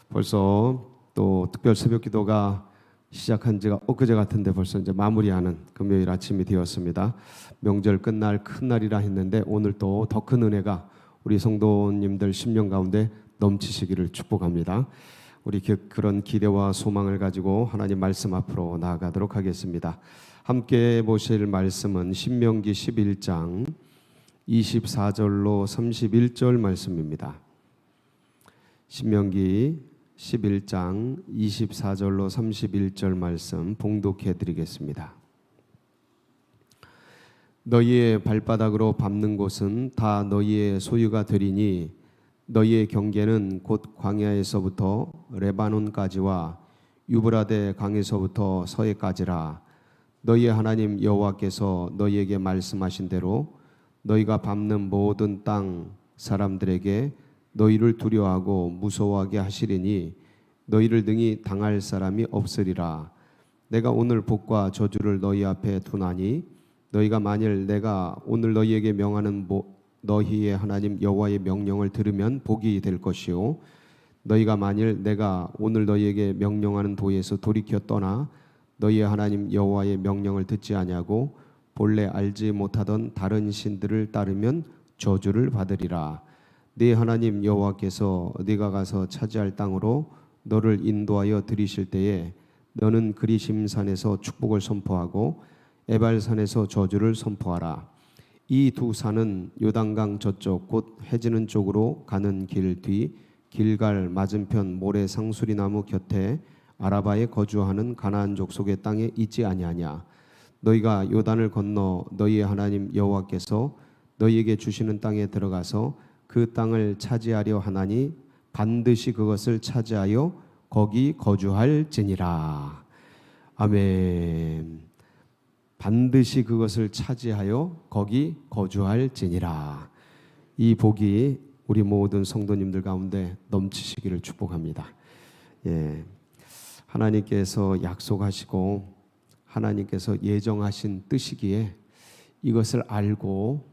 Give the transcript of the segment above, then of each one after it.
벌써 또 특별 새벽 기도가 시작한 지가 엊그제 같은데 벌써 이제 마무리하는 금요일 아침이 되었습니다. 명절 끝날 큰 날이라 했는데 오늘 또 더 큰 은혜가 우리 성도님들 10년 가운데 넘치시기를 축복합니다. 우리 그런 기대와 소망을 가지고 하나님 말씀 앞으로 나아가도록 하겠습니다. 함께 보실 말씀은 신명기 11장 24절로 31절 말씀입니다. 신명기 11장 24절로 31절 말씀 봉독해 드리겠습니다. 너희의 발바닥으로 밟는 곳은 다 너희의 소유가 되리니 너희의 경계는 곧 광야에서부터 레바논까지와 유브라데 강에서부터 서해까지라. 너희의 하나님 여호와께서 너희에게 말씀하신 대로 너희가 밟는 모든 땅 사람들에게 너희를 두려워하고 무서워하게 하시리니 너희를 능히 당할 사람이 없으리라. 내가 오늘 복과 저주를 너희 앞에 두나니 너희가 만일 내가 오늘 너희에게 명하는 너희의 하나님 여호와의 명령을 들으면 복이 될 것이요 너희가 만일 내가 오늘 너희에게 명령하는 도에서 돌이켜 떠나 너희의 하나님 여호와의 명령을 듣지 아니하고 본래 알지 못하던 다른 신들을 따르면 저주를 받으리라. 네 하나님 여호와께서 네가 가서 차지할 땅으로 너를 인도하여 들이실 때에 너는 그리심산에서 축복을 선포하고 에발산에서 저주를 선포하라. 이 두 산은 요단강 저쪽 곧 해지는 쪽으로 가는 길 뒤 길갈 맞은편 모래 상수리 나무 곁에 아라바에 거주하는 가나안 족속의 땅에 있지 아니하냐. 너희가 요단을 건너 너희의 하나님 여호와께서 너희에게 주시는 땅에 들어가서 그 땅을 차지하려 하나니 반드시 그것을 차지하여 거기 거주할지니라. 아멘. 반드시 그것을 차지하여 거기 거주할지니라. 이 복이 우리 모든 성도님들 가운데 넘치시기를 축복합니다. 예, 하나님께서 약속하시고 하나님께서 예정하신 뜻이기에 이것을 알고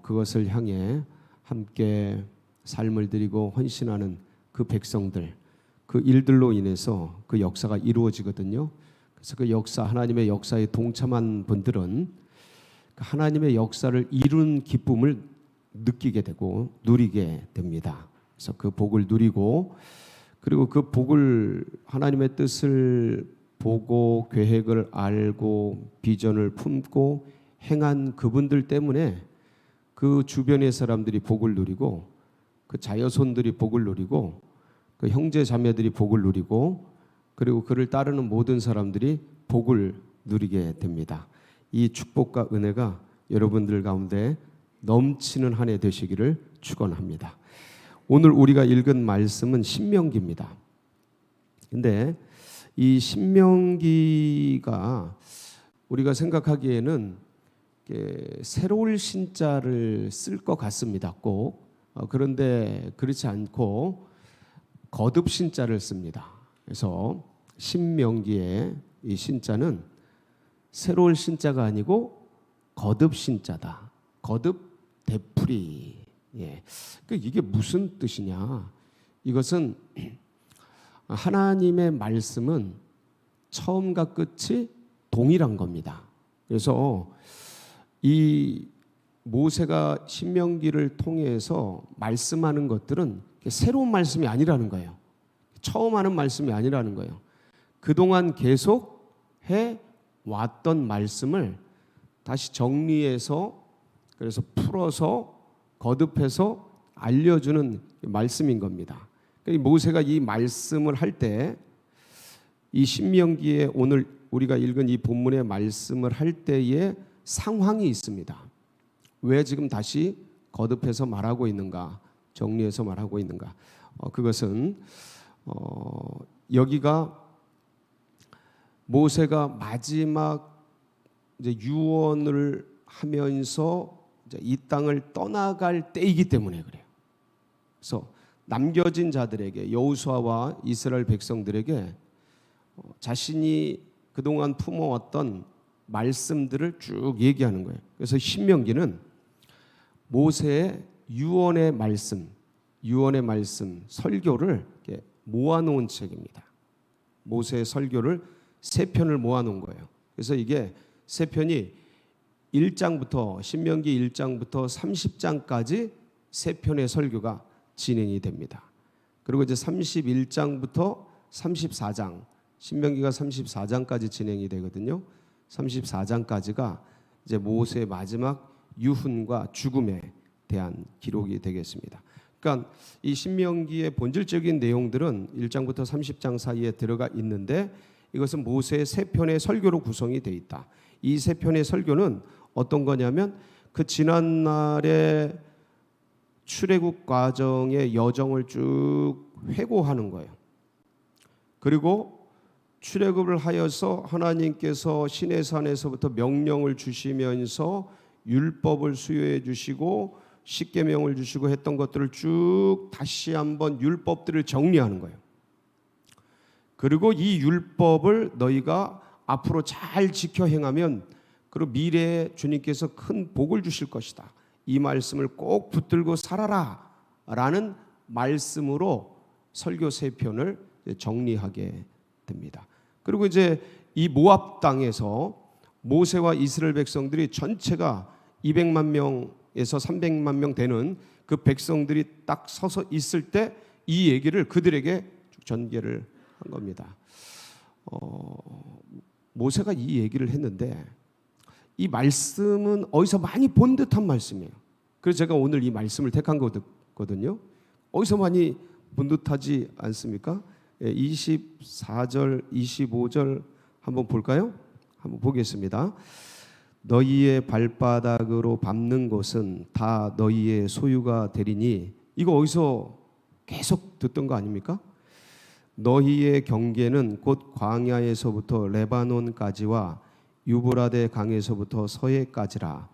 그것을 향해 함께 삶을 드리고 헌신하는 그 백성들, 그 일들로 인해서 그 역사가 이루어지거든요. 그래서 그 역사, 하나님의 역사에 동참한 분들은 하나님의 역사를 이룬 기쁨을 느끼게 되고 누리게 됩니다. 그래서 그 복을 누리고 그리고 그 복을 하나님의 뜻을 보고 계획을 알고 비전을 품고 행한 그분들 때문에 그 주변의 사람들이 복을 누리고 그 자녀손들이 복을 누리고 그 형제 자매들이 복을 누리고 그리고 그를 따르는 모든 사람들이 복을 누리게 됩니다. 이 축복과 은혜가 여러분들 가운데 넘치는 한 해 되시기를 축원합니다. 오늘 우리가 읽은 말씀은 신명기입니다. 근데 이 신명기가 우리가 생각하기에는 새로울 신자를 쓸 것 같습니다. 꼭 그런데 그렇지 않고 거듭 신자를 씁니다. 그래서 신명기의 이 신자는 새로울 신자가 아니고 거듭 신자다. 거듭 되풀이. 예. 이게 무슨 뜻이냐? 이것은 하나님의 말씀은 처음과 끝이 동일한 겁니다. 그래서 이 모세가 신명기를 통해서 말씀하는 것들은 새로운 말씀이 아니라는 거예요. 처음 하는 말씀이 아니라는 거예요. 그동안 계속 해왔던 말씀을 다시 정리해서 그래서 풀어서 거듭해서 알려주는 말씀인 겁니다. 모세가 이 말씀을 할 때 이 신명기에 오늘 우리가 읽은 이 본문의 말씀을 할 때의 상황이 있습니다. 왜 지금 다시 거듭해서 말하고 있는가, 정리해서 말하고 있는가? 그것은 여기가 모세가 마지막 이제 유언을 하면서 이제 이 땅을 떠나갈 때이기 때문에 그래요. 그래서 남겨진 자들에게 여호수아와 이스라엘 백성들에게 자신이 그동안 품어왔던 말씀들을 쭉 얘기하는 거예요. 그래서 신명기는 모세의 유언의 말씀, 유언의 말씀, 설교를 이렇게 모아놓은 책입니다. 모세의 설교를 세 편을 모아놓은 거예요. 그래서 이게 세 편이 1장부터 신명기 1장부터 30장까지 세 편의 설교가 진행이 됩니다. 그리고 이제 31장부터 34장, 신명기가 34장까지 진행이 되거든요. 34장까지가 이제 모세의 마지막 유훈과 죽음에 대한 기록이 되겠습니다. 그러니까 이 신명기의 본질적인 내용들은 1장부터 30장 사이에 들어가 있는데 이것은 모세의 세 편의 설교로 구성이 되어 있다. 이 세 편의 설교는 어떤 거냐면 그 지난날의 출애굽 과정의 여정을 쭉 회고하는 거예요. 그리고 출애굽을 하여서 하나님께서 시내산에서부터 명령을 주시면서 율법을 수여해 주시고 십계명을 주시고 했던 것들을 쭉 다시 한번 율법들을 정리하는 거예요. 그리고 이 율법을 너희가 앞으로 잘 지켜 행하면 그리고 미래에 주님께서 큰 복을 주실 것이다. 이 말씀을 꼭 붙들고 살아라 라는 말씀으로 설교 세 편을 정리하게 됩니다. 그리고 이제 이 모압 땅에서 모세와 이스라엘 백성들이 전체가 200만 명에서 300만 명 되는 그 백성들이 딱 서서 있을 때 이 얘기를 그들에게 전개를 한 겁니다. 모세가 이 얘기를 했는데 이 말씀은 어디서 많이 본 듯한 말씀이에요. 그래서 제가 오늘 이 말씀을 택한 거거든요. 어디서 많이 본 듯하지 않습니까? 24절, 25절 한번 볼까요? 한번 보겠습니다. 너희의 발바닥으로 밟는 곳은 다 너희의 소유가 되리니, 이거 어디서 계속 듣던 거 아닙니까? 너희의 경계는 곧 광야에서부터 레바논까지와 유브라데 강에서부터 서해까지라.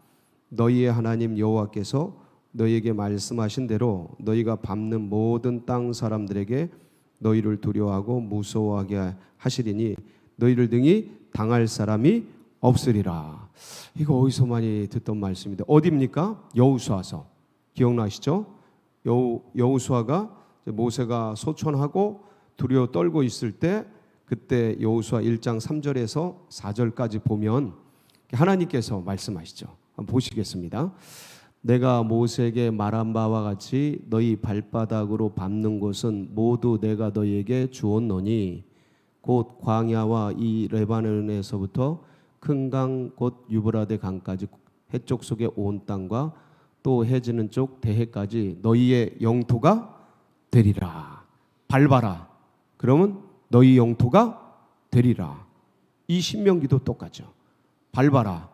너희의 하나님 여호와께서 너희에게 말씀하신 대로 너희가 밟는 모든 땅 사람들에게 너희를 두려워하고 무서워하게 하시리니 너희를 등이 당할 사람이 없으리라. 이거 어디서 많이 듣던 말씀인데 어디입니까? 여호수아서. 기억나시죠? 여호수아가 모세가 소천하고 두려워 떨고 있을 때 그때 여호수아 1장 3절에서 4절까지 보면 하나님께서 말씀하시죠. 한번 보시겠습니다. 내가 모세에게 말한 바와 같이 너희 발바닥으로 밟는 곳은 모두 내가 너희에게 주었노니 곧 광야와 이 레바논에서부터 큰 강 곧 유브라데 강까지 해쪽 속의 온 땅과 또 해지는 쪽 대해까지 너희의 영토가 되리라. 밟아라. 그러면 너희 영토가 되리라. 이 신명기도 똑같죠. 밟아라.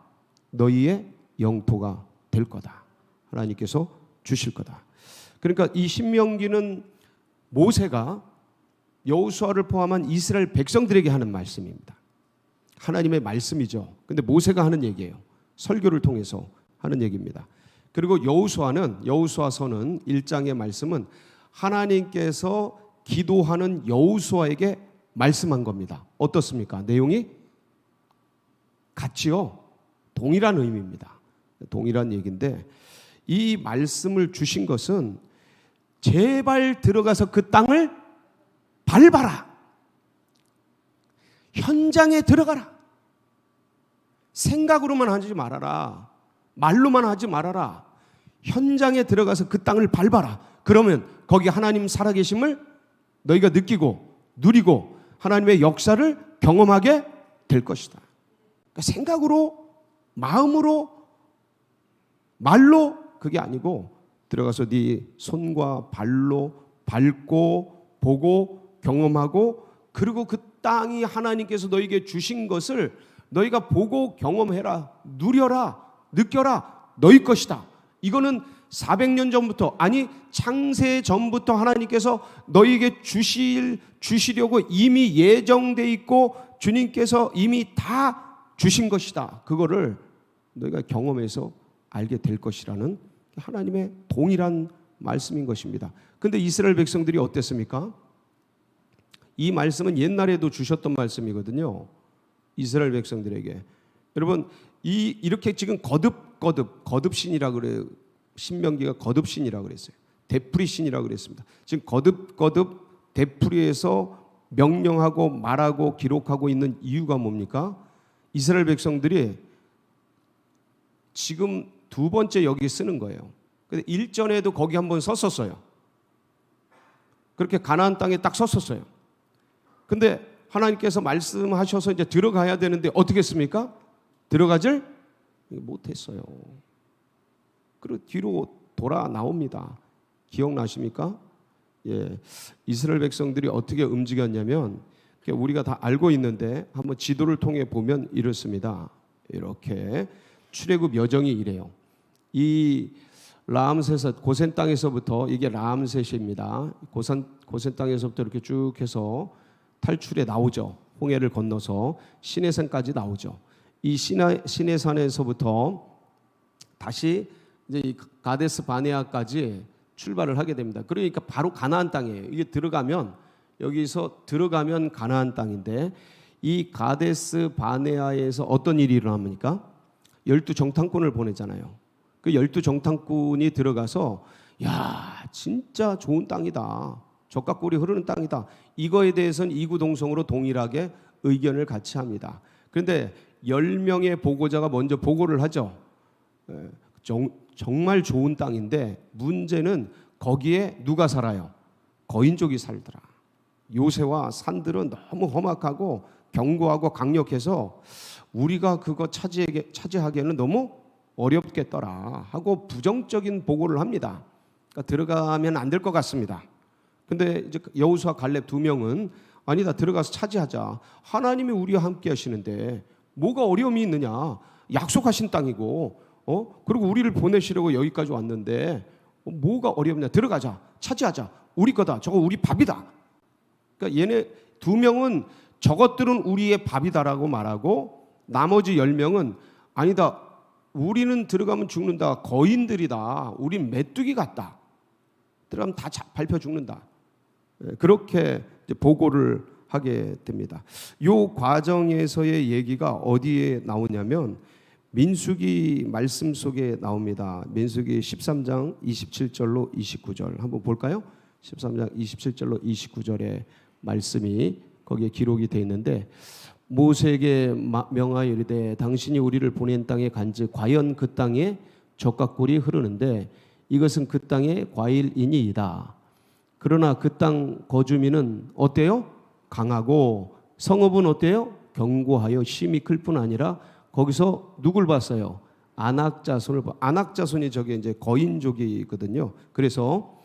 너희의 영토가 될 거다. 하나님께서 주실 거다. 그러니까 이 신명기는 모세가 여호수아를 포함한 이스라엘 백성들에게 하는 말씀입니다. 하나님의 말씀이죠. 근데 모세가 하는 얘기예요. 설교를 통해서 하는 얘기입니다. 그리고 여호수아서는 1장의 말씀은 하나님께서 기도하는 여호수아에게 말씀한 겁니다. 어떻습니까? 내용이 같지요. 동일한 의미입니다. 동일한 얘기인데 이 말씀을 주신 것은 제발 들어가서 그 땅을 밟아라. 현장에 들어가라. 생각으로만 하지 말아라. 말로만 하지 말아라. 현장에 들어가서 그 땅을 밟아라. 그러면 거기 하나님 살아계심을 너희가 느끼고 누리고 하나님의 역사를 경험하게 될 것이다. 그러니까 생각으로, 마음으로, 말로 그게 아니고 들어가서 네 손과 발로 밟고 보고 경험하고 그리고 그 땅이 하나님께서 너희에게 주신 것을 너희가 보고 경험해라, 누려라, 느껴라, 너희 것이다. 이거는 400년 전부터, 아니 창세 전부터 하나님께서 너희에게 주시려고 이미 예정돼 있고 주님께서 이미 다 주신 것이다. 그거를 너희가 경험해서 알게 될 것이라는 하나님의 동일한 말씀인 것입니다. 근데 이스라엘 백성들이 어땠습니까? 이 말씀은 옛날에도 주셨던 말씀이거든요. 이스라엘 백성들에게. 여러분, 이렇게 지금 거듭신이라고 그래요. 신명기가 거듭신이라고 그랬어요. 되풀이신이라고 그랬습니다. 지금 거듭거듭 되풀이해서 명령하고 말하고 기록하고 있는 이유가 뭡니까? 이스라엘 백성들이 지금 두 번째 여기 쓰는 거예요. 근데 일전에도 거기 한번 썼었어요. 그렇게 가나안 땅에 딱 썼었어요. 근데 하나님께서 말씀하셔서 이제 들어가야 되는데 어떻게 했습니까? 들어가질 못했어요. 그리고 뒤로 돌아 나옵니다. 기억나십니까? 예, 이스라엘 백성들이 어떻게 움직였냐면 우리가 다 알고 있는데 한번 지도를 통해 보면 이렇습니다. 이렇게 출애굽 여정이 이래요. 이 라암셋 고센 땅에서부터 이게 라암셋입니다. 고센 땅에서부터 이렇게 쭉 해서 탈출해 나오죠. 홍해를 건너서 시내산까지 나오죠. 이 시내산에서부터 다시 이제 가데스 바네아까지 출발을 하게 됩니다. 그러니까 바로 가나안 땅이에요. 이게 여기서 들어가면 가나안 땅인데 이 가데스 바네아에서 어떤 일이 일어납니까? 12정탐꾼을 보내잖아요. 그 12정탐꾼이 들어가서 야, 진짜 좋은 땅이다. 젖과 꿀이 흐르는 땅이다. 이거에 대해서는 이구동성으로 동일하게 의견을 같이 합니다. 그런데 10명의 보고자가 먼저 보고를 하죠. 정말 좋은 땅인데 문제는 거기에 누가 살아요? 거인족이 살더라. 요새와 산들은 너무 험악하고 견고하고 강력해서 우리가 그거 차지하기에는 너무 어렵겠더라 하고 부정적인 보고를 합니다. 그러니까 들어가면 안 될 것 같습니다. 근데 이제 여호수아 갈렙 두 명은 아니다, 들어가서 차지하자. 하나님이 우리와 함께 하시는데 뭐가 어려움이 있느냐? 약속하신 땅이고 그리고 우리를 보내시려고 여기까지 왔는데 뭐가 어렵냐? 들어가자. 차지하자. 우리 거다. 저거 우리 밥이다. 그러니까 얘네 두 명은 저것들은 우리의 밥이다라고 말하고 나머지 10명은 아니다. 우리는 들어가면 죽는다. 거인들이다. 우린 메뚜기 같다. 들어가면 다 밟혀 죽는다. 그렇게 이제 보고를 하게 됩니다. 이 과정에서의 얘기가 어디에 나오냐면 민수기 말씀 속에 나옵니다. 민수기 13장 27절로 29절 한번 볼까요? 13장 27절로 29절의 말씀이 거기에 기록이 되어 있는데 모세에게 명하여 이르되 당신이 우리를 보낸 땅에 간즉 과연 그 땅에 젖과 꿀이 흐르는데 이것은 그 땅의 과일이니이다. 그러나 그 땅 거주민은 어때요? 강하고 성읍은 어때요? 견고하여 심이 클 뿐 아니라 거기서 누굴 봤어요? 아낙자손을 봐. 아낙자손이 저게 이제 거인족이거든요. 그래서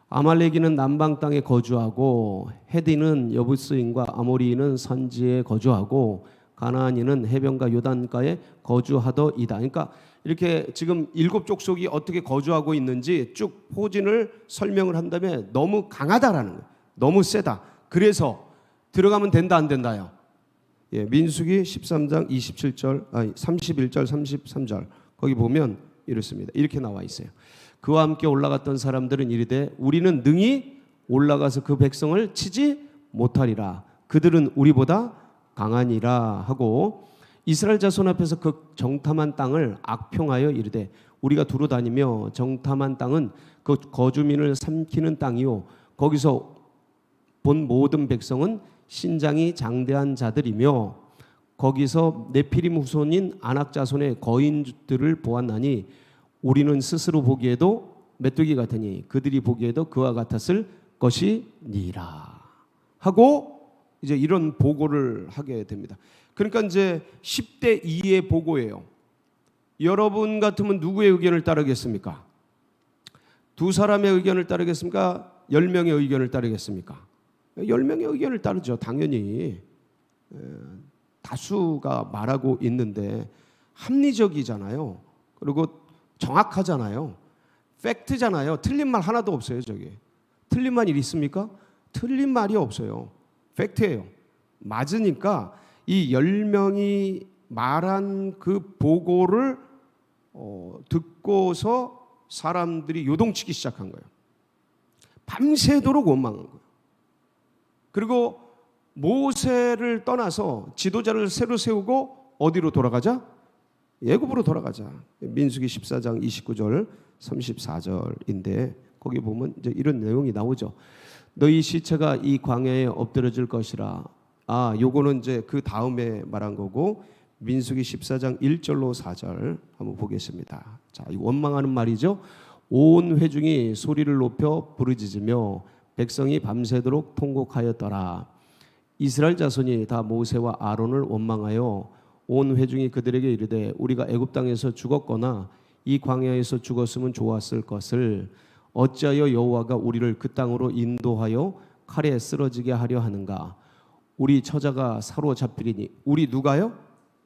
아말렉인은 남방 땅에 거주하고 헤디는 여부스인과 아모리인은 산지에 거주하고 가나안인은 해변가 요단가에 거주하더이다. 그러니까 이렇게 지금 7 족속이 어떻게 거주하고 있는지 쭉 포진을 설명을 한 다음에 너무 강하다라는 거예요. 너무 세다. 그래서 들어가면 된다 안 된다요? 예, 민수기 13장 31절 33절 거기 보면 이렇습니다. 이렇게 나와 있어요. 그와 함께 올라갔던 사람들은 이르되 우리는 능히 올라가서 그 백성을 치지 못하리라. 그들은 우리보다 강하니라 하고 이스라엘 자손 앞에서 그 정탐한 땅을 악평하여 이르되 우리가 두루 다니며 정탐한 땅은 그 거주민을 삼키는 땅이요 거기서 본 모든 백성은 신장이 장대한 자들이며 거기서 네피림 후손인 아낙 자손의 거인들을 보았나니 우리는 스스로 보기에도 메뚜기 같으니 그들이 보기에도 그와 같았을 것이니라 하고 이제 이런 보고를 하게 됩니다. 그러니까 이제 10대 2의 보고예요. 여러분 같으면 누구의 의견을 따르겠습니까? 두 사람의 의견을 따르겠습니까? 10명의 의견을 따르겠습니까? 10명의 의견을 따르죠. 당연히 다수가 말하고 있는데 합리적이잖아요. 그리고 정확하잖아요. 팩트잖아요. 틀린 말 하나도 없어요. 저게 틀린 말이 있습니까? 틀린 말이 없어요. 팩트예요. 맞으니까 이 10명이 말한 그 보고를 듣고서 사람들이 요동치기 시작한 거예요. 밤새도록 원망한 거예요. 그리고 모세를 떠나서 지도자를 새로 세우고 어디로 돌아가자? 애굽으로 돌아가자. 민수기 14장 29절 34절인데 거기 보면 이제 이런 내용이 나오죠. 너희 시체가 이 광야에 엎드려질 것이라. 요거는 이제 그 다음에 말한 거고, 민수기 14장 1절로 4절 한번 보겠습니다. 자, 이 원망하는 말이죠. 온 회중이 소리를 높여 부르짖으며 백성이 밤새도록 통곡하였더라. 이스라엘 자손이 다 모세와 아론을 원망하여 온 회중이 그들에게 이르되 우리가 애굽 땅에서 죽었거나 이 광야에서 죽었으면 좋았을 것을 어찌하여 여호와가 우리를 그 땅으로 인도하여 칼에 쓰러지게 하려 하는가. 우리 처자가 사로잡히리니. 우리 누가요?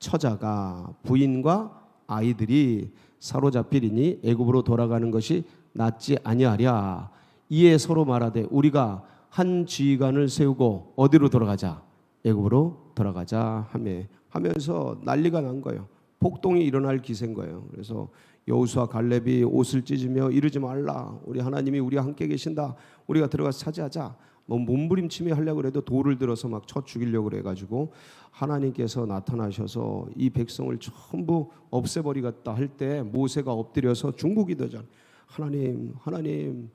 처자가, 부인과 아이들이 사로잡히리니 애굽으로 돌아가는 것이 낫지 아니하랴. 이에 서로 말하되 우리가 한 지휘관을 세우고 어디로 돌아가자? 애굽으로 돌아가자 하면서 난리가 난 거예요. 폭동이 일어날 기세인 거예요. 그래서 여호수아 갈렙이 옷을 찢으며 이러지 말라. 우리 하나님이 우리와 함께 계신다. 우리가 들어가서 차지하자. 뭐 몸부림치며 하려고 그래도 돌을 들어서 막 쳐 죽이려고 그래가지고 하나님께서 나타나셔서 이 백성을 전부 없애버리겠다 할 때 모세가 엎드려서 중보기도잖아. 하나님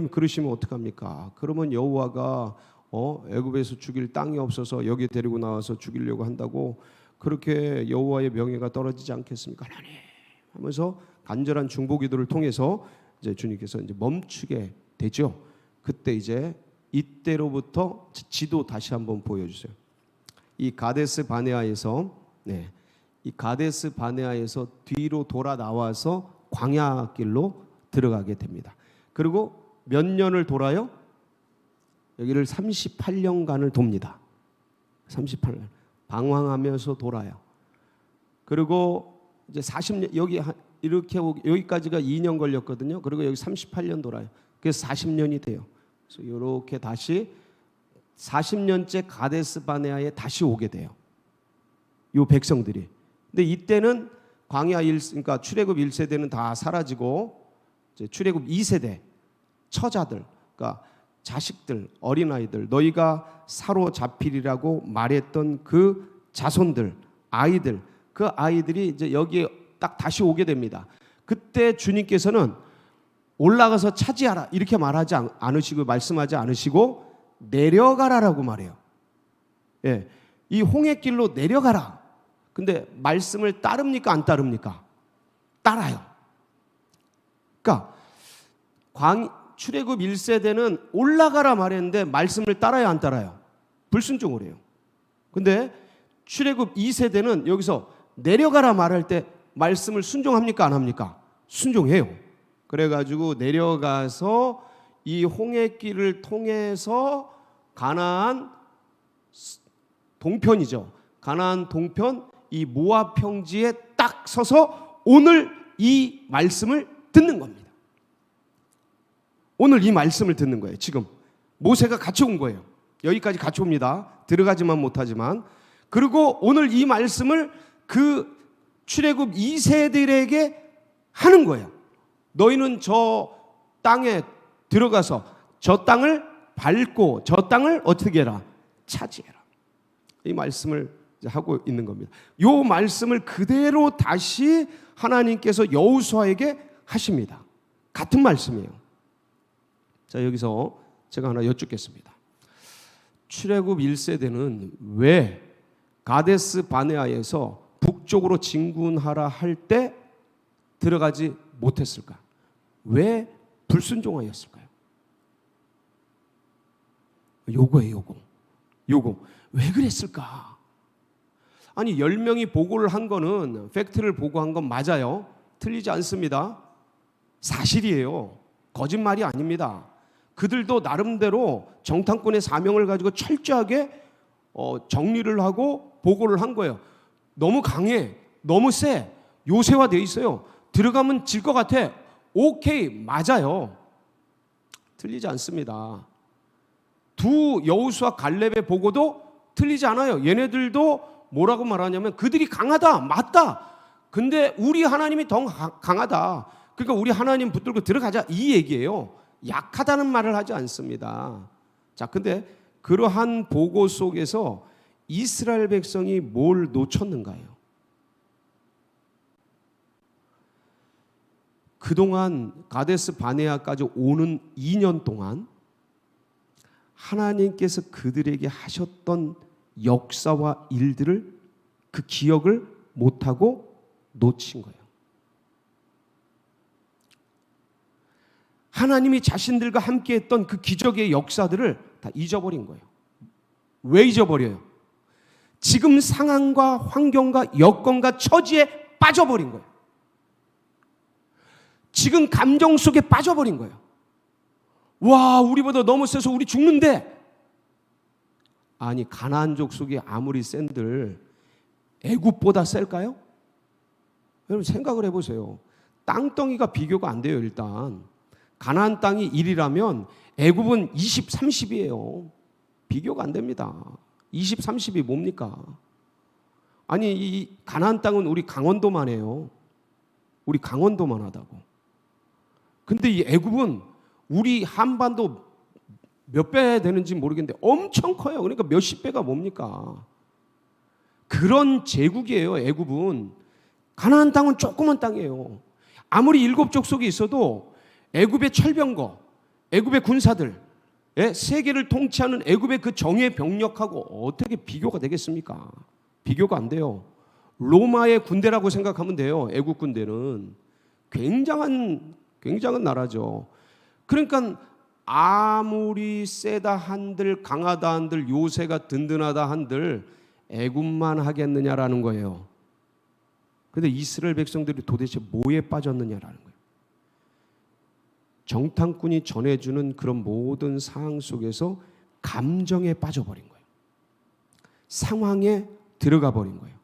그러시면 어떡합니까? 그러면 여호와가 애굽에서 죽일 땅이 없어서 여기 데리고 나와서 죽이려고 한다고 그렇게 여호와의 명예가 떨어지지 않겠습니까? 하나님 하면서 간절한 중보기도를 통해서 이제 주님께서 이제 멈추게 되죠. 그때 이제 이때로부터 지도 다시 한번 보여주세요. 이 가데스 바네아에서 이 가데스 바네아에서 뒤로 돌아 나와서 광야 길로 들어가게 됩니다. 그리고 몇 년을 돌아요? 여기를 38년간을 돕니다. 38년 방황하면서 돌아요. 그리고 이제 40년 여기 이렇게 여기까지가 2년 걸렸거든요. 그리고 여기 38년 돌아요. 그래서 40년이 돼요. 그래서 이렇게 다시 40년째 가데스 바네아에 다시 오게 돼요. 이 백성들이. 근데 이때는 광야 그러니까 출애굽 1세대는 다 사라지고 이제 출애굽 2세대 처자들, 그러니까 자식들, 어린아이들, 너희가 사로잡히리라고 말했던 그 자손들, 아이들, 그 아이들이 이제 여기에 딱 다시 오게 됩니다. 그때 주님께서는 올라가서 차지하라 이렇게 말하지 않으시고 말씀하지 않으시고 내려가라라고 말해요. 예, 이 홍해길로 내려가라. 근데 말씀을 따릅니까 안 따릅니까? 따라요. 그러니까 출애굽 1세대는 올라가라 말했는데 말씀을 따라요 안 따라요? 불순종을 해요. 근데 출애굽 2세대는 여기서 내려가라 말할 때 말씀을 순종합니까 안 합니까? 순종해요. 그래가지고 내려가서 이 홍해길을 통해서 가나안 동편이죠. 가나안 동편 이 모압 평지에 딱 서서 오늘 이 말씀을 듣는 겁니다. 오늘 이 말씀을 듣는 거예요. 지금 모세가 같이 온 거예요. 여기까지 같이 옵니다. 들어가지만 못하지만. 그리고 오늘 이 말씀을 그 출애굽 2세들에게 하는 거예요. 너희는 저 땅에 들어가서 저 땅을 밟고 저 땅을 어떻게 해라? 차지해라. 이 말씀을 하고 있는 겁니다. 이 말씀을 그대로 다시 하나님께서 여호수아에게 하십니다. 같은 말씀이에요. 자, 여기서 제가 하나 여쭙겠습니다. 출애굽 1세대는 왜 가데스 바네아에서 북쪽으로 진군하라 할 때 들어가지 못했을까? 왜 불순종하였을까요? 요거예요, 요거. 왜 그랬을까? 아니 10명이 보고를 한 거는 팩트를 보고한 건 맞아요. 틀리지 않습니다. 사실이에요. 거짓말이 아닙니다. 그들도 나름대로 정탐꾼의 사명을 가지고 철저하게 정리를 하고 보고를 한 거예요. 너무 강해, 너무 세, 요새화되어 있어요. 들어가면 질 것 같아. 오케이, 맞아요. 틀리지 않습니다. 두 여호수아 갈렙의 보고도 틀리지 않아요. 얘네들도 뭐라고 말하냐면 그들이 강하다, 맞다. 근데 우리 하나님이 더 강하다. 그러니까 우리 하나님 붙들고 들어가자 이 얘기예요. 약하다는 말을 하지 않습니다. 자, 근데 그러한 보고 속에서 이스라엘 백성이 뭘 놓쳤는가요? 그동안 가데스 바네아까지 오는 2년 동안 하나님께서 그들에게 하셨던 역사와 일들을 그 기억을 못하고 놓친 거예요. 하나님이 자신들과 함께 했던 그 기적의 역사들을 다 잊어버린 거예요. 왜 잊어버려요? 지금 상황과 환경과 여건과 처지에 빠져버린 거예요. 지금 감정 속에 빠져버린 거예요. 와, 우리보다 너무 세서 우리 죽는데. 아니, 가나안 족속이 아무리 센들 애굽보다 셀까요? 여러분 생각을 해보세요. 땅덩이가 비교가 안 돼요. 일단 가나안 땅이 1이라면 애굽은 20, 30이에요. 비교가 안 됩니다. 20, 30이 뭡니까? 아니, 이 가나안 땅은 우리 강원도만 해요. 우리 강원도만 하다고. 근데 이 애굽은 우리 한반도 몇 배 되는지 모르겠는데 엄청 커요. 그러니까 몇십 배가 뭡니까? 그런 제국이에요. 애굽은. 가나안 땅은 조그만 땅이에요. 아무리 7족속이 있어도 애굽의 철병거, 애굽의 군사들, 세계를 통치하는 애굽의 그 정예 병력하고 어떻게 비교가 되겠습니까? 비교가 안 돼요. 로마의 군대라고 생각하면 돼요. 애굽 군대는 굉장한 나라죠. 그러니까 아무리 세다 한들 강하다 한들 요새가 든든하다 한들 애굽만 하겠느냐라는 거예요. 그런데 이스라엘 백성들이 도대체 뭐에 빠졌느냐라는 거예요. 정탐꾼이 전해주는 그런 모든 상황 속에서 감정에 빠져버린 거예요. 상황에 들어가 버린 거예요.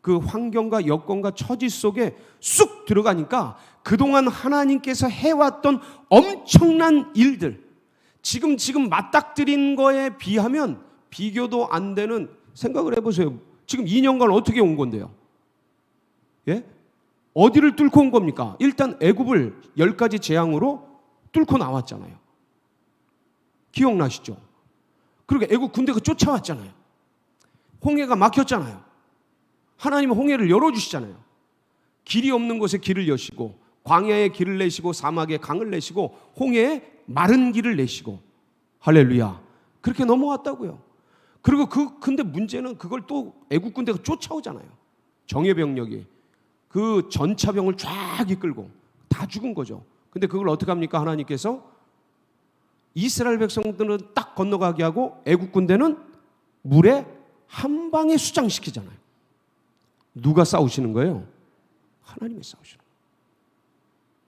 그 환경과 여건과 처지 속에 쑥 들어가니까 그동안 하나님께서 해왔던 엄청난 일들, 지금 맞닥뜨린 거에 비하면 비교도 안 되는, 생각을 해보세요. 지금 2년간 어떻게 온 건데요? 예? 어디를 뚫고 온 겁니까? 일단 애굽을 10가지 재앙으로 뚫고 나왔잖아요. 기억나시죠? 그리고 애굽 군대가 쫓아왔잖아요. 홍해가 막혔잖아요. 하나님은 홍해를 열어주시잖아요. 길이 없는 곳에 길을 여시고, 광야에 길을 내시고, 사막에 강을 내시고, 홍해에 마른 길을 내시고, 할렐루야. 그렇게 넘어왔다고요. 그리고 근데 문제는 그걸 또 애국 군대가 쫓아오잖아요. 정예병력이 그 전차병을 쫙 이끌고 다 죽은 거죠. 근데 그걸 어떻게 합니까? 하나님께서 이스라엘 백성들은 딱 건너가게 하고 애국 군대는 물에 한 방에 수장시키잖아요. 누가 싸우시는 거예요? 하나님이 싸우시는 거예요.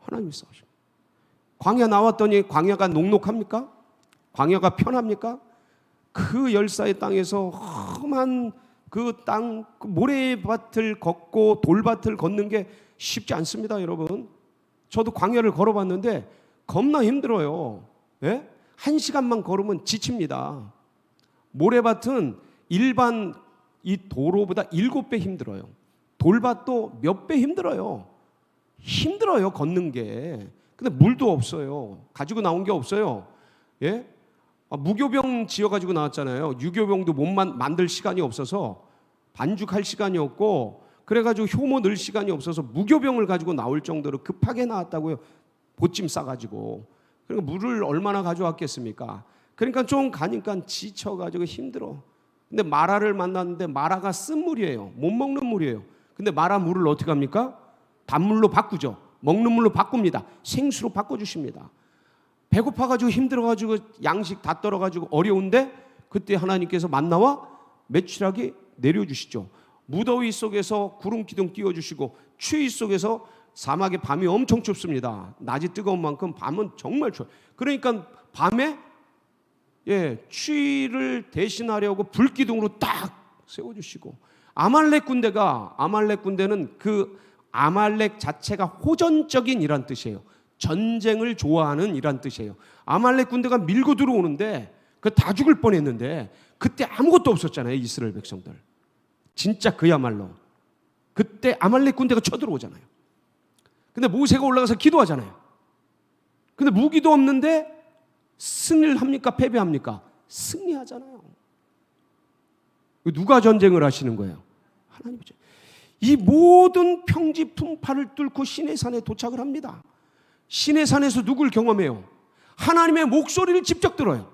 하나님이 싸우시는 거예요. 광야 나왔더니 광야가 녹록합니까? 광야가 편합니까? 그 열사의 땅에서 험한 그 땅, 그 모래밭을 걷고 돌밭을 걷는 게 쉽지 않습니다, 여러분. 저도 광야를 걸어봤는데 겁나 힘들어요. 예? 1시간만 걸으면 지칩니다. 모래밭은 일반 이 도로보다 7배 힘들어요. 돌밭도 몇 배 힘들어요. 힘들어요, 걷는 게. 근데 물도 없어요. 가지고 나온 게 없어요. 예? 무교병 지어가지고 나왔잖아요. 유교병도 못 만들 시간이 없어서, 반죽할 시간이 없고, 그래가지고 효모 넣을 시간이 없어서 무교병을 가지고 나올 정도로 급하게 나왔다고요. 보찜 싸가지고. 그러니까 물을 얼마나 가져왔겠습니까? 그러니까 좀 가니까 지쳐가지고 힘들어. 근데 마라를 만났는데 마라가 쓴 물이에요. 못 먹는 물이에요. 근데 마라 물을 어떻게 합니까? 단물로 바꾸죠. 먹는 물로 바꿉니다. 생수로 바꿔주십니다. 배고파가지고 힘들어가지고 양식 다 떨어가지고 어려운데 그때 하나님께서 만나와 메추라기 내려주시죠. 무더위 속에서 구름 기둥 띄워주시고, 추위 속에서 사막의 밤이 엄청 춥습니다. 낮이 뜨거운 만큼 밤은 정말 추워요. 그러니까 밤에 추위를 대신하려고 불기둥으로 딱 세워주시고, 아말렉 군대는 그 아말렉 자체가 호전적인 이란 뜻이에요. 전쟁을 좋아하는 이란 뜻이에요. 아말렉 군대가 밀고 들어오는데 그 다 죽을 뻔했는데 그때 아무것도 없었잖아요, 이스라엘 백성들. 진짜 그야말로 그때 아말렉 군대가 쳐들어오잖아요. 근데 모세가 올라가서 기도하잖아요. 근데 무기도 없는데 승리를 합니까? 패배합니까? 승리하잖아요. 누가 전쟁을 하시는 거예요? 하나님이죠. 이 모든 평지 풍파를 뚫고 시내산에 도착을 합니다. 신의 산에서 누굴 경험해요? 하나님의 목소리를 직접 들어요.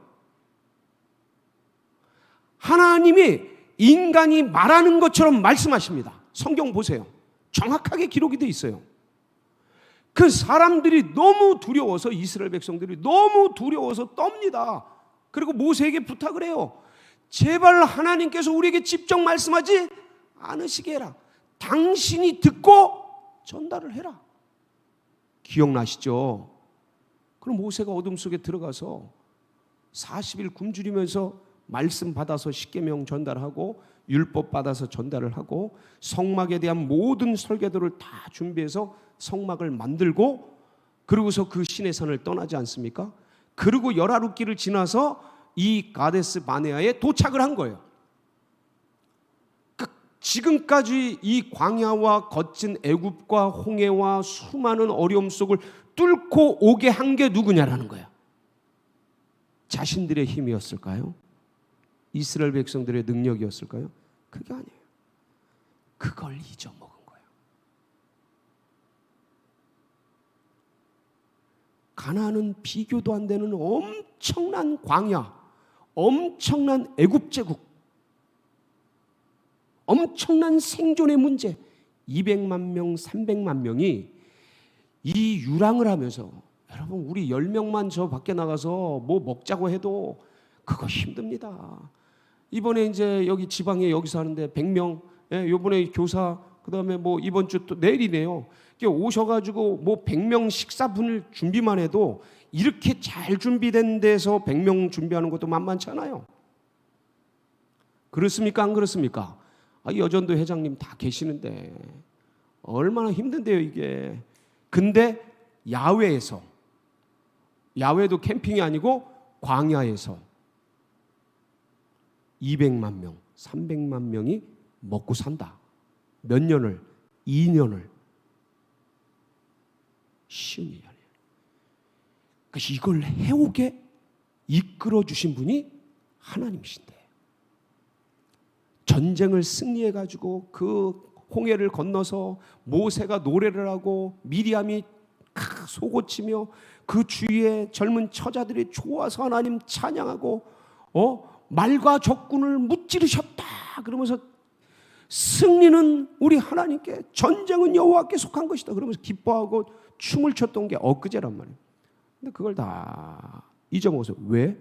하나님이 인간이 말하는 것처럼 말씀하십니다. 성경 보세요. 정확하게 기록이 돼 있어요. 그 사람들이 너무 두려워서, 이스라엘 백성들이 너무 두려워서 떱니다. 그리고 모세에게 부탁을 해요. 제발 하나님께서 우리에게 직접 말씀하지 않으시게 해라. 당신이 듣고 전달을 해라. 기억나시죠? 그럼 모세가 어둠 속에 들어가서 40일 굶주리면서 말씀 받아서 십계명 전달하고 율법 받아서 전달을 하고 성막에 대한 모든 설계도를 다 준비해서 성막을 만들고, 그러고서 그 시내 산을 떠나지 않습니까? 그리고 열하룻길을 지나서 이 가데스 바네아에 도착을 한 거예요. 그러니까 지금까지 이 광야와 거친 애굽과 홍해와 수많은 어려움 속을 뚫고 오게 한 게 누구냐라는 거야. 자신들의 힘이었을까요? 이스라엘 백성들의 능력이었을까요? 그게 아니에요. 그걸 잊어먹은 거예요. 가나안은 비교도 안 되는 엄청난 광야, 엄청난 애굽 제국, 엄청난 생존의 문제, 200만 명, 300만 명이 이 유랑을 하면서, 여러분 우리 10명만 저 밖에 나가서 뭐 먹자고 해도 그거 힘듭니다. 이번에 이제 여기 지방에 여기서 하는데 100명, 이번에 교사, 그다음에 뭐 이번 주 또 내일이네요. 오셔가지고 뭐 100명 식사분을 준비만 해도 이렇게 잘 준비된 데서 100명 준비하는 것도 만만치 않아요. 그렇습니까? 안 그렇습니까? 여전도 회장님 다 계시는데 얼마나 힘든데요 이게. 근데 야외에서, 야외도 캠핑이 아니고 광야에서 200만 명, 300만 명이 먹고 산다. 몇 년을? 2년을. 쉬운 일이 아니에요. 그래서 이걸 해오게 이끌어 주신 분이 하나님이신데, 전쟁을 승리해 가지고 그 홍해를 건너서 모세가 노래를 하고 미리암이 소고치며 그 주위에 젊은 처자들이 좋아서 하나님 찬양하고 말과 적군을 무찌르셨다 그러면서 승리는 우리 하나님께, 전쟁은 여호와께 속한 것이다 그러면서 기뻐하고 춤을 췄던 게 엊그제란 말이에요. 근데 그걸 다 잊어먹어서, 왜?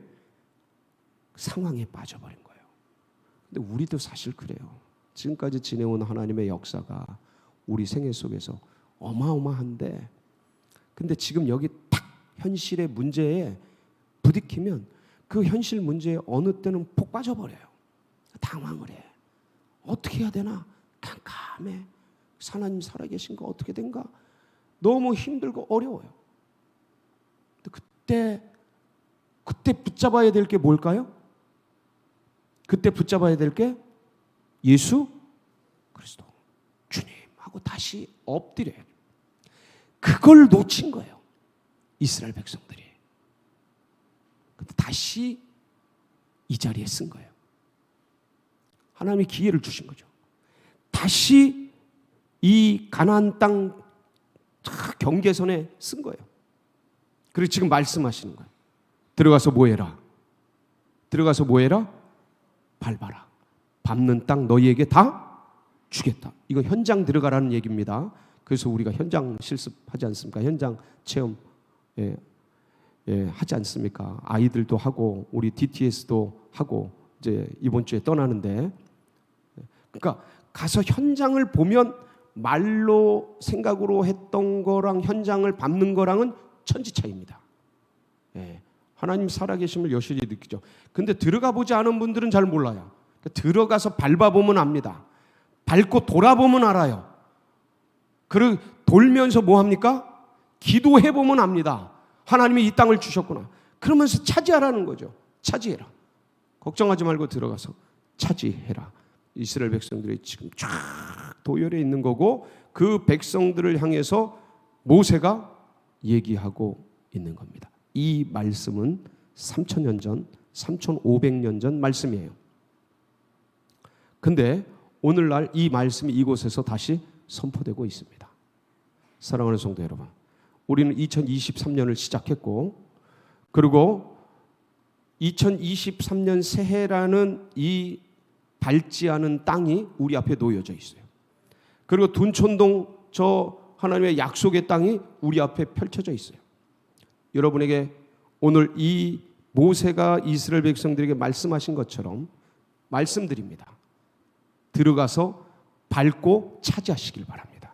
상황에 빠져버린 거예요. 근데 우리도 사실 그래요. 지금까지 지내온 하나님의 역사가 우리 생애 속에서 어마어마한데, 근데 지금 여기 딱 현실의 문제에 부딪히면 그 현실 문제에 어느 때는 폭 빠져버려요. 당황을 해. 어떻게 해야 되나? 깜깜해. 하나님 살아계신 거 어떻게 된가? 너무 힘들고 어려워요. 근데 그때 붙잡아야 될 게 뭘까요? 그때 붙잡아야 될 게 예수 그리스도. 주님 하고 다시 엎드려요. 그걸 놓친 거예요, 이스라엘 백성들이. 근데 다시 이 자리에 쓴 거예요. 하나님이 기회를 주신 거죠. 다시 이 가나안 땅 경계선에 쓴 거예요. 그리고 지금 말씀하시는 거예요. 들어가서 뭐 해라? 들어가서 뭐 해라? 밟아라. 밟는 땅 너희에게 다 주겠다. 이거 현장 들어가라는 얘기입니다. 그래서 우리가 현장 실습하지 않습니까? 현장 체험 하지 않습니까? 아이들도 하고 우리 DTS도 하고 이제 이번 주에 떠나는데, 그러니까 가서 현장을 보면 말로 생각으로 했던 거랑 현장을 밟는 거랑은 천지 차이입니다. 하나님 살아계심을 여실히 느끼죠. 근데 들어가 보지 않은 분들은 잘 몰라요. 들어가서 밟아보면 압니다. 밟고 돌아보면 알아요. 그리고 돌면서 뭐 합니까? 기도해보면 압니다. 하나님이 이 땅을 주셨구나. 그러면서 차지하라는 거죠. 차지해라. 걱정하지 말고 들어가서 차지해라. 이스라엘 백성들이 지금 쫙 도열해 있는 거고, 그 백성들을 향해서 모세가 얘기하고 있는 겁니다. 이 말씀은 3,000년 전, 3,500년 전 말씀이에요. 근데 오늘날 이 말씀이 이곳에서 다시 선포되고 있습니다. 사랑하는 성도 여러분, 우리는 2023년을 시작했고, 그리고 2023년 새해라는 이 밝지 않은 땅이 우리 앞에 놓여져 있어요. 그리고 둔촌동 저 하나님의 약속의 땅이 우리 앞에 펼쳐져 있어요. 여러분에게 오늘 이 모세가 이스라엘 백성들에게 말씀하신 것처럼 말씀드립니다. 들어가서 밟고 차지하시길 바랍니다.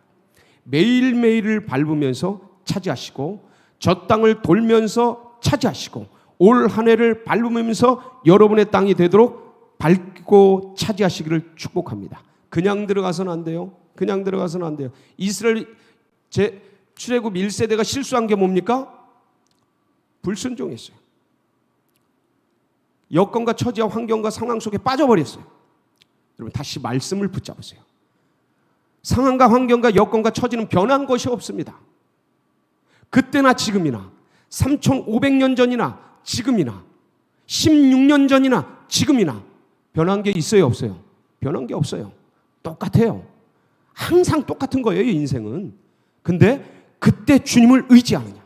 매일매일을 밟으면서 차지하시고, 저 땅을 돌면서 차지하시고, 올 한 해를 밟으면서 여러분의 땅이 되도록 밟고 차지하시기를 축복합니다. 그냥 들어가서는 안 돼요. 그냥 들어가서는 안 돼요. 이스라엘 출애굽 1세대가 실수한 게 뭡니까? 불순종했어요. 여건과 처지와 환경과 상황 속에 빠져버렸어요. 여러분 다시 말씀을 붙잡으세요. 상황과 환경과 여건과 처지는 변한 것이 없습니다. 그때나 지금이나 3,500년 전이나 지금이나 16년 전이나 지금이나 변한 게 있어요, 없어요? 변한 게 없어요. 똑같아요. 항상 똑같은 거예요, 인생은. 근데 그때 주님을 의지하느냐,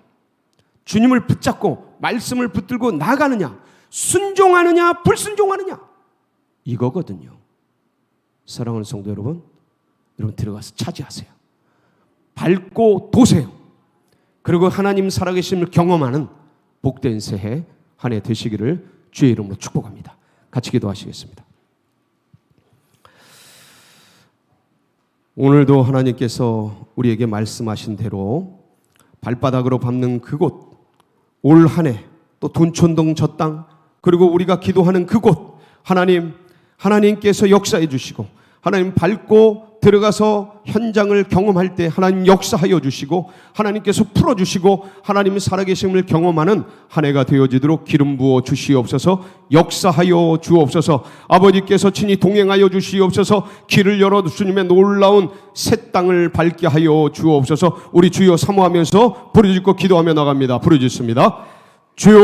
주님을 붙잡고 말씀을 붙들고 나가느냐, 순종하느냐 불순종하느냐, 이거거든요. 사랑하는 성도 여러분, 여러분 들어가서 차지하세요. 밟고 도세요. 그리고 하나님 살아계심을 경험하는 복된 새해 한 해 되시기를 주의 이름으로 축복합니다. 같이 기도하시겠습니다. 오늘도 하나님께서 우리에게 말씀하신 대로 발바닥으로 밟는 그곳, 올 한 해 또 둔촌동 저 땅, 그리고 우리가 기도하는 그곳, 하나님께서 역사해 주시고, 하나님 밟고 들어가서 현장을 경험할 때 하나님 역사하여 주시고, 하나님께서 풀어주시고, 하나님 살아계심을 경험하는 한 해가 되어지도록 기름 부어 주시옵소서. 역사하여 주옵소서. 아버지께서 친히 동행하여 주시옵소서. 길을 열어 주님의 놀라운 새 땅을 밟게 하여 주옵소서. 우리 주여 사모하면서 부르짖고 기도하며 나갑니다. 부르짖습니다. 주여.